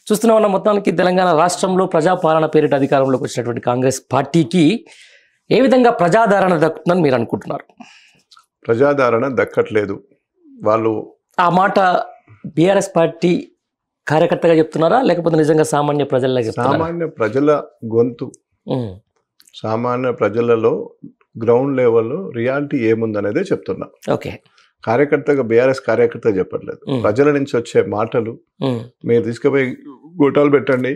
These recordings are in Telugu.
చూస్తున్నా ఉన్న మొత్తానికి తెలంగాణ రాష్ట్రంలో ప్రజాపాలన పేరిట అధికారంలోకి వచ్చినటువంటి కాంగ్రెస్ పార్టీకి ఏ విధంగా ప్రజాదరణ దక్కుతుందని మీరు అనుకుంటున్నారు? ప్రజాదరణ దక్కట్లేదు. వాళ్ళు ఆ మాట బీఆర్ఎస్ పార్టీ కార్యకర్తగా చెప్తున్నారా, లేకపోతే నిజంగా సామాన్య ప్రజల్లా చెప్తున్నారా? సామాన్య ప్రజల గొంతు, సామాన్య ప్రజలలో గ్రౌండ్ లెవెల్లో రియాలిటీ ఏముందనేదే చెప్తున్నా. ఓకే, కార్యకర్తగా బీఆర్ఎస్ కార్యకర్త చెప్పట్లేదు. ప్రజల నుంచి వచ్చే మాటలు, మీరు తీసుకుపోయి గొట్టాలు పెట్టండి,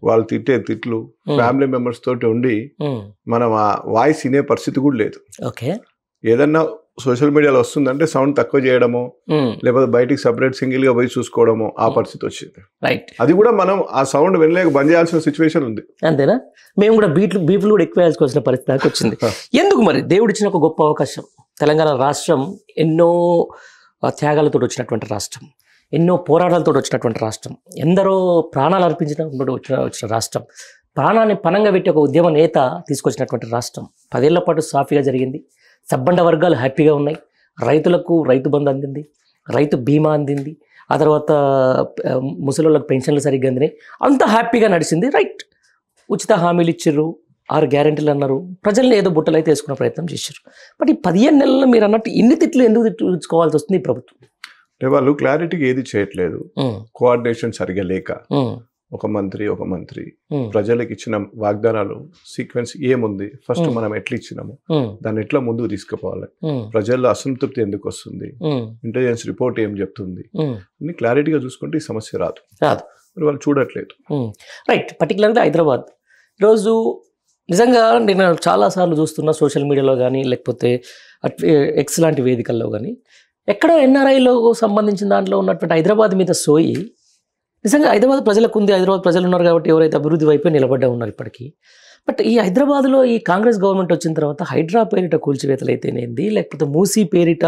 వాళ్ళు తిట్టే తిట్లు, ఫ్యామిలీ మెంబర్స్ తోటి ఉండి మనం ఆ వాయిస్ వినే పరిస్థితి కూడా లేదు. ఓకే, ఏదన్నా సోషల్ మీడియాలో వస్తుందంటే సౌండ్ తక్కువ చేయడమో, లేకపోతే బయటికి సపరేట్ సింగిల్ గా పోయి చూసుకోవడమో ఆ పరిస్థితి వచ్చింది. రైట్, అది కూడా మనం ఆ సౌండ్ వినలేక బంద్ చేయాల్సిన సిచ్యువేషన్ ఉంది. అంతేనా? మేము కూడా బీపులు కూడా ఎక్కువ వేసుకోవాల్సిన పరిస్థితి దాకా వచ్చింది. ఎందుకు మరి? దేవుడిచ్చిన ఒక గొప్ప అవకాశం. తెలంగాణ రాష్ట్రం ఎన్నో త్యాగాలతో వచ్చినటువంటి రాష్ట్రం, ఎన్నో పోరాటాలతో వచ్చినటువంటి రాష్ట్రం, ఎందరో ప్రాణాలు అర్పించిన వచ్చిన రాష్ట్రం, ప్రాణాన్ని పనంగా పెట్టి ఒక ఉద్యమ నేత తీసుకొచ్చినటువంటి రాష్ట్రం. 10 ఏళ్ల పాటు సాఫీగా జరిగింది. సబ్బండ వర్గాలు హ్యాపీగా ఉన్నాయి. రైతులకు రైతు బంధు అందింది, రైతు బీమా అందింది, ఆ తర్వాత ముసలోళ్ళకి పెన్షన్లు సరిగ్గా అందినాయి. అంతా హ్యాపీగా నడిచింది. రైట్, ఉచిత హామీలు ఇచ్చిర్రు, 6 గ్యారెంటీలు అన్నారు, ప్రజల్ని ఏదో బుట్టలు అయితే వేసుకునే ప్రయత్నం చేశారు. బట్ ఈ 15 నెలల్లో మీరు అన్నట్టు ఇన్ని తిట్లు ఎందుకు తిట్టుకోవాల్సి వస్తుంది ఈ ప్రభుత్వం? అంటే వాళ్ళు క్లారిటీగా ఏది చేయట్లేదు. కోఆర్డినేషన్ సరిగా లేక ఒక మంత్రి ప్రజలకు ఇచ్చిన వాగ్దానాలు సీక్వెన్స్ ఏముంది, ఫస్ట్ మనం ఎట్లా ఇచ్చినాము, దాన్ని ఎట్లా ముందుకు తీసుకుపోవాలి, ప్రజల్లో అసంతృప్తి ఎందుకు వస్తుంది, ఇంటెలిజెన్స్ రిపోర్ట్ ఏం చెప్తుంది, అన్ని క్లారిటీగా చూసుకుంటే ఈ సమస్య రాదు. మరి వాళ్ళు చూడట్లేదు. రైట్, పర్టికులర్గా హైదరాబాద్ ఈరోజు నిజంగా నేను చాలాసార్లు చూస్తున్నా సోషల్ మీడియాలో కానీ, లేకపోతే ఎక్స్ లాంటి వేదికల్లో కానీ, ఎక్కడో ఎన్ఆర్ఐలో సంబంధించిన దాంట్లో ఉన్నటువంటి హైదరాబాద్ మీద సోయి నిజంగా హైదరాబాద్ ప్రజలకు ఉంది. హైదరాబాద్ ప్రజలు ఉన్నారు కాబట్టి ఎవరైతే అభివృద్ధి వైపే నిలబడ్డా ఉన్నారు ఇప్పటికీ. బట్ ఈ హైదరాబాద్లో ఈ కాంగ్రెస్ గవర్నమెంట్ వచ్చిన తర్వాత హైడ్రా పేరిట కూల్చివేతలు అయితేనేది, లేకపోతే మూసీ పేరిట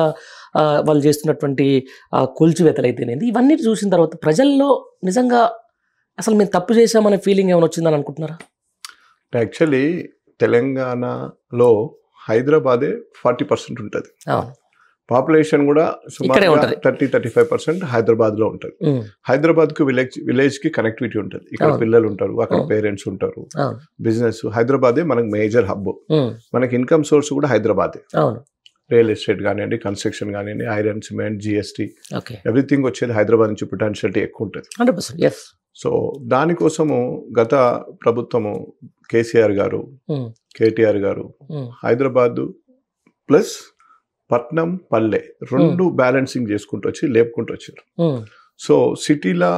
వాళ్ళు చేస్తున్నటువంటి కూల్చివేతలు అయితేనేది, ఇవన్నీ చూసిన తర్వాత ప్రజల్లో నిజంగా అసలు మేము తప్పు చేశామనే ఫీలింగ్ ఏమైనా వచ్చిందని అనుకుంటున్నారా? యాక్చువల్లీ తెలంగాణలో హైదరాబాదే 40% ఉంటుంది. పాపులేషన్ కూడా సుమారు 30-35% హైదరాబాద్లో ఉంటుంది. హైదరాబాద్కు విలేజ్కి కనెక్టివిటీ ఉంటుంది. ఇక్కడ పిల్లలు ఉంటారు, అక్కడ పేరెంట్స్ ఉంటారు, బిజినెస్. హైదరాబాదే మనకు మేజర్ హబ్. మనకి ఇన్కమ్ సోర్స్ కూడా హైదరాబాదే. రియల్ ఎస్టేట్ కానివ్వండి, కన్స్ట్రక్షన్ కానివ్వండి, ఐరన్, సిమెంట్, జిఎస్టీ, ఎవ్రీథింగ్ వచ్చేది హైదరాబాద్ నుంచి పొటెన్షియాలిటీ ఎక్కువ ఉంటుంది. 100%. సో దానికోసము గత ప్రభుత్వము కేసీఆర్ గారు, కేటీఆర్ గారు హైదరాబాద్ ప్లస్ పట్నం, పల్లె రెండు బ్యాలెన్సింగ్ చేసుకుంటూ వచ్చి లేపుకుంటూ వచ్చారు. సో సిటీలో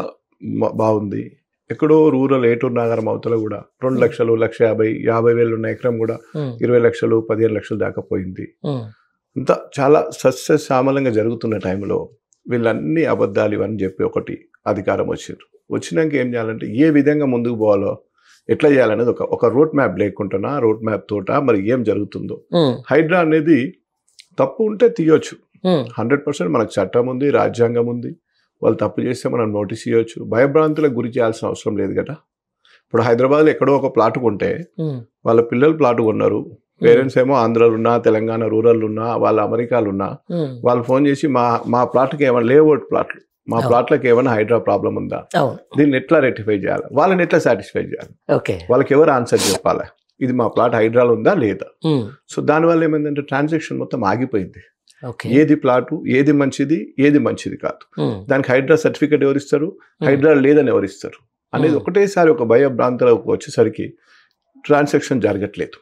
బాగుంది, ఎక్కడో రూరల్ ఏటూరు నాగరం అవతల కూడా 2 లక్షలు, 1,50,000 ఉన్న ఎకరం కూడా 20 లక్షలు, 15 లక్షలు దాకా పోయింది. అంతా చాలా సస్యశ్యామలంగా జరుగుతున్న టైంలో వీళ్ళన్నీ అబద్ధాలు ఇవన్నీ చెప్పి ఒకటి అధికారం వచ్చారు. వచ్చినాక ఏం చేయాలంటే ఏ విధంగా ముందుకు పోవాలో, ఎట్లా చేయాలనేది ఒక రోడ్ మ్యాప్ లేకుంటున్నా, రోడ్ మ్యాప్ తోట మరి ఏం జరుగుతుందో. హైడ్రా అనేది తప్పు ఉంటే తీయొచ్చు, 100% మనకు చట్టం ఉంది, రాజ్యాంగం ఉంది. వాళ్ళు తప్పు చేస్తే మనం నోటీస్ ఇవ్వచ్చు. భయభ్రాంతులకు గురి చేయాల్సిన అవసరం లేదు కదా. ఇప్పుడు హైదరాబాద్లో ఎక్కడో ఒక ప్లాట్ కొంటే వాళ్ళ పిల్లలు ప్లాట్ కొన్నారు, పేరెంట్స్ ఏమో ఆంధ్రాలో ఉన్నా, తెలంగాణ రూరల్ ఉన్నా, వాళ్ళ అమెరికాలు ఉన్నా, వాళ్ళు ఫోన్ చేసి మా ప్లాట్కి ఏమైనా లేఅవుట్ ప్లాట్లు, మా ప్లాట్లకు ఏమైనా హైడ్రా ప్రాబ్లం ఉందా, దీన్ని ఎట్లా రెక్టిఫై చేయాలి, వాళ్ళని ఎట్లా సాటిస్ఫై చేయాలి, వాళ్ళకి ఎవరు ఆన్సర్ చెప్పాలి, ఇది మా ప్లాట్ హైడ్రాలో ఉందా లేదా. సో దానివల్ల ఏమైందంటే ట్రాన్సాక్షన్ మొత్తం ఆగిపోయింది. ఏది ప్లాటు, ఏది మంచిది కాదు, దానికి హైడ్రా సర్టిఫికేట్ ఎవరిస్తారు, హైడ్రా లేదని ఎవరిస్తారు అనేది ఒకటేసారి ఒక భయభ్రాంతులకు వచ్చేసరికి ట్రాన్సాక్షన్ జరగట్లేదు.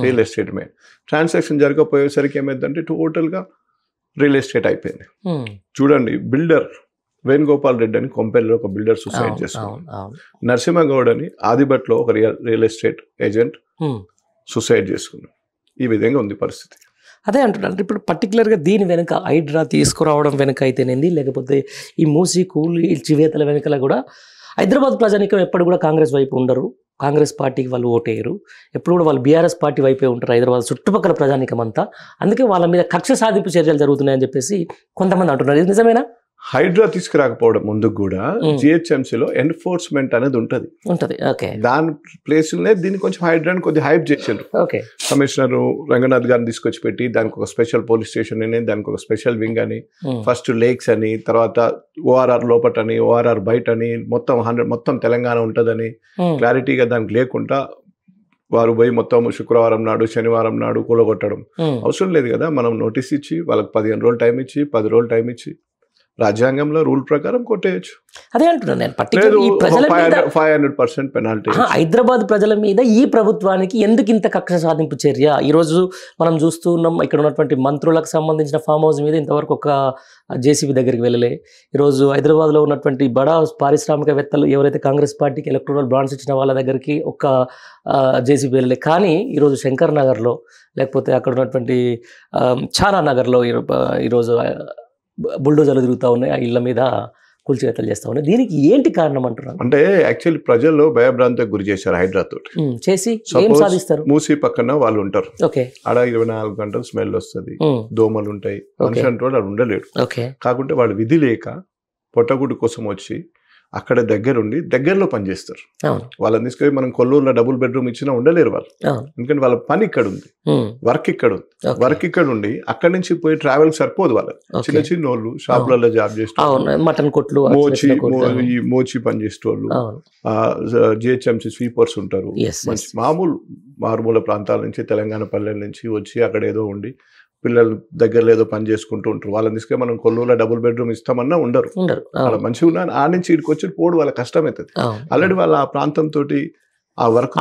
రియల్ ఎస్టేట్ మీద ట్రాన్సాక్షన్ జరగకపోయేసరికి ఏమైందంటే టోటల్గా రియల్ ఎస్టేట్ అయిపోయింది. చూడండి, బిల్డర్ వేణుగోపాల్ రెడ్డి అని కొంపెల్లో ఒక బిల్డర్ సూసైడ్ చేసుకున్నాడు. నరసింహగౌడ్ అని ఆదిబట్లో ఒక రియల్ ఎస్టేట్ ఏజెంట్ సూసైడ్ చేసుకున్నాడు. ఈ విధంగా ఉంది పరిస్థితి. అదే అంటున్నారు. ఇప్పుడు పర్టికులర్గా దీని వెనుక హైడ్రా తీసుకురావడం వెనుక అయితేనేది, లేకపోతే ఈ మూసీ కూల్చివేతల వెనుకల కూడా హైదరాబాద్ ప్రజానికం ఎప్పుడు కూడా కాంగ్రెస్ వైపు ఉండరు, కాంగ్రెస్ పార్టీకి వాళ్ళు ఓటేయరు, ఎప్పుడు కూడా వాళ్ళు బీఆర్ఎస్ పార్టీ వైపే ఉంటారు హైదరాబాద్ చుట్టుపక్కల ప్రజానికం అంతా. అందుకే వాళ్ళ మీద కక్ష సాధింపు చర్యలు జరుగుతున్నాయని చెప్పేసి కొంతమంది అంటున్నారు. ఇది నిజమేనా? హైడ్రా తీసుకురాకపోవడం ముందుకు కూడా జిహెచ్ఎంసీలో ఎన్ఫోర్స్మెంట్ అనేది ఉంటది. ఓకే. దాని ప్లేస్లోనే దీన్ని కొంచెం హైడ్రాని కొద్దిగా హైప్ చేసిండ్రు. ఓకే. కమిషనర్ రంగనాథ్ గారిని తీసుకొచ్చి పెట్టి దానికి ఒక స్పెషల్ పోలీస్ స్టేషన్ అని, దానికి ఒక స్పెషల్ వింగ్ అని, ఫస్ట్ లేక్స్ అని, తర్వాత ఓఆర్ఆర్ లోపటని, ఓఆర్ఆర్ బయట అని, మొత్తం తెలంగాణ ఉంటుందని క్లారిటీగా దానికి లేకుండా వారు పోయి మొత్తం శుక్రవారం నాడు శనివారం నాడు కూలగొట్టడం అవసరం లేదు కదా. మనం నోటీస్ ఇచ్చి వాళ్ళకి 15 రోజులు టైం ఇచ్చి 10 రోజులు టైం ఇచ్చి రాజ్యాంగంలో రూల్ ప్రకారం కొట్టేయచ్చు. అదే అంటున్నాను నేను. 500% పెనాల్టీ. హైదరాబాద్ ప్రజల మీద ఈ ప్రభుత్వానికి ఎందుకు ఇంత కక్ష సాధింపు చర్య? ఈరోజు మనం చూస్తూ ఉన్నాం, ఇక్కడ ఉన్నటువంటి మంత్రులకు సంబంధించిన ఫామ్ హౌస్ మీద ఇంతవరకు ఒక జేసీబీ దగ్గరికి వెళ్ళలే. ఈరోజు హైదరాబాద్లో ఉన్నటువంటి బడా పారిశ్రామికవేత్తలు ఎవరైతే కాంగ్రెస్ పార్టీకి ఎలక్ట్రల్ బాండ్స్ ఇచ్చిన వాళ్ళ దగ్గరికి ఒక జేసీబీ వెళ్ళలే. కానీ ఈరోజు శంకర్ నగర్లో లేకపోతే అక్కడ ఉన్నటువంటి చానా నగర్లో ఈరోజు బుల్డోజర్లు తిరుగుతూ ఉన్నాయి, ఆ ఇళ్ల మీద కూల్చివేతలు చేస్తూ ఉన్నాయి. దీనికి ఏంటి కారణం అంటున్నారు? అంటే యాక్చువల్లీ ప్రజల్లో భయభ్రాంతికి గురి చేశారు హైడ్రా తోటి. చేసి ఏం సాధిస్తారు? మూసి పక్కన వాళ్ళు ఉంటారు, ఓకే, ఆడ 24 గంటలు స్మెల్ వస్తుంది, దోమలు ఉంటాయి, మనిషి అంటే వాడు ఉండలేడు. కాకుంటే వాళ్ళు విధి లేక పొట్టగుడ్డు కోసం వచ్చి అక్కడ దగ్గరలో పనిచేస్తారు. వాళ్ళని తీసుకొని మనం కొల్లూరులో డబుల్ బెడ్రూమ్ ఇచ్చినా ఉండలేరు వాళ్ళు, ఎందుకంటే వాళ్ళ పని ఇక్కడ ఉంది, వర్క్ ఇక్కడ ఉంది. వర్క్ ఇక్కడ ఉండి అక్కడి నుంచి పోయి ట్రావెల్ సరిపోదు వాళ్ళకి. చిన్న చిన్న వాళ్ళు షాపులలో జాబ్ చేస్తారు, మటన్ కొట్లు, మోచి పని చేసేవాళ్ళు, జిహెచ్ఎంసీ స్వీపర్స్ ఉంటారు. మామూలు మారుమూల ప్రాంతాల నుంచి, తెలంగాణ పల్లెల నుంచి వచ్చి అక్కడ ఏదో ఉండి పిల్లలు దగ్గరలో ఏదో పని చేసుకుంటూ ఉంటారు. వాళ్ళని తీసుకొని మనం కొల్లూరులో డబుల్ బెడ్రూమ్ ఇస్తామన్నా ఉండరు. వాళ్ళ మంచిగా ఉన్నా ఆ నుంచి ఇక్కడికి వచ్చి పోడు వాళ్ళ కష్టం అవుతుంది. ఆల్రెడీ వాళ్ళ ఆ ప్రాంతంతో ఆ వర్క్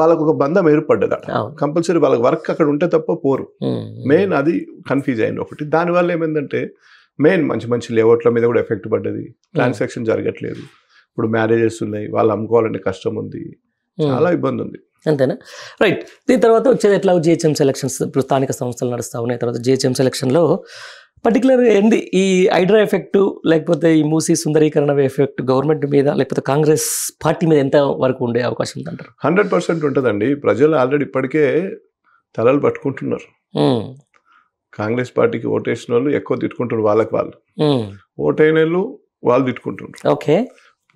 వాళ్ళకు ఒక బంధం ఏర్పడ్డది. కంపల్సరీ వాళ్ళకి వర్క్ అక్కడ ఉంటే తప్ప పోరు. మెయిన్ అది కన్ఫ్యూజ్ అయింది ఒకటి. దానివల్ల ఏమైందంటే మెయిన్ మంచి లేఅవుట్ల మీద కూడా ఎఫెక్ట్ పడ్డది. ట్రాన్సాక్షన్ జరగట్లేదు. ఇప్పుడు మ్యారేజెస్ ఉన్నాయి, వాళ్ళు అమ్ముకోవాలంటే కష్టం ఉంది, చాలా ఇబ్బంది ఉంది. అంతేనా? రైట్. దీని తర్వాత వచ్చేది ఎట్లా జిహెచ్ఎం సెలక్షన్స్, ఇప్పుడు స్థానిక సంస్థలు నడుస్తూ ఉన్నాయి. తర్వాత జిహెచ్ఎం సెలక్షన్లో పర్టికులర్ ఏంది ఈ హైడ్రా ఎఫెక్ట్ లేకపోతే ఈ మూసీ సుందరీకరణ ఎఫెక్ట్ గవర్నమెంట్ మీద లేకపోతే కాంగ్రెస్ పార్టీ మీద ఎంత వరకు ఉండే అవకాశం ఉందంటారు? 100% ఉంటుందండి. ప్రజలు ఆల్రెడీ ఇప్పటికే తలలు పట్టుకుంటున్నారు. కాంగ్రెస్ పార్టీకి ఓటేసిన వాళ్ళు ఎక్కువ తిట్టుకుంటున్నారు, వాళ్ళకి వాళ్ళు ఓటైన వాళ్ళు తిట్టుకుంటున్నారు. ఓకే.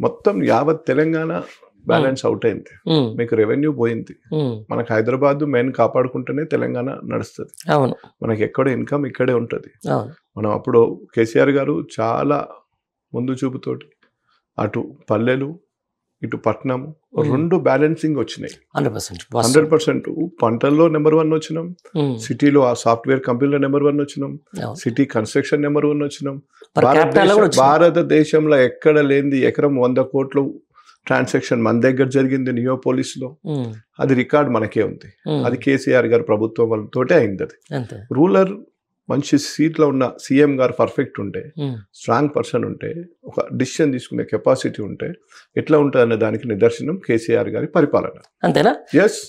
మొత్తం యావత్ తెలంగాణ బ్యాలెన్స్ అవుట్ అయింది. మీకు రెవెన్యూ పోయింది. మనకు హైదరాబాద్ మెయిన్ కాపాడుకుంటేనే తెలంగాణ నడుస్తుంది. మనకి ఎక్కడ ఇన్కమ్ ఇక్కడే ఉంటుంది. మనం అప్పుడు కేసీఆర్ గారు చాలా ముందు చూపుతోటి అటు పల్లెలు ఇటు పట్టణము రెండు బ్యాలెన్సింగ్ వచ్చినాయి. 100% పంటల్లో నెంబర్ 1 వచ్చినాం, సిటీలో ఆ సాఫ్ట్వేర్ కంపెనీలో నెంబర్ 1 వచ్చినాం, సిటీ కన్స్ట్రక్షన్ నెంబర్ 1 వచ్చినాం. భారతదేశంలో ఎక్కడ లేనిది ఎకరం 100 కోట్లు ట్రాన్సాక్షన్ మన దగ్గర జరిగింది నియోపోలిస్ లో. అది రికార్డ్ మనకే ఉంది. అది కేసీఆర్ గారు ప్రభుత్వం వాళ్ళతోటే అయింది. అది రూరల్ మంచి సీట్లో ఉన్న సీఎం గారు పర్ఫెక్ట్ ఉంటే, స్ట్రాంగ్ పర్సన్ ఉంటే, ఒక డిసిషన్ తీసుకునే కెపాసిటీ ఉంటే ఎట్లా ఉంటుంది అనే దానికి నిదర్శనం కేసీఆర్ గారి పరిపాలన. అంతేనా? ఎస్.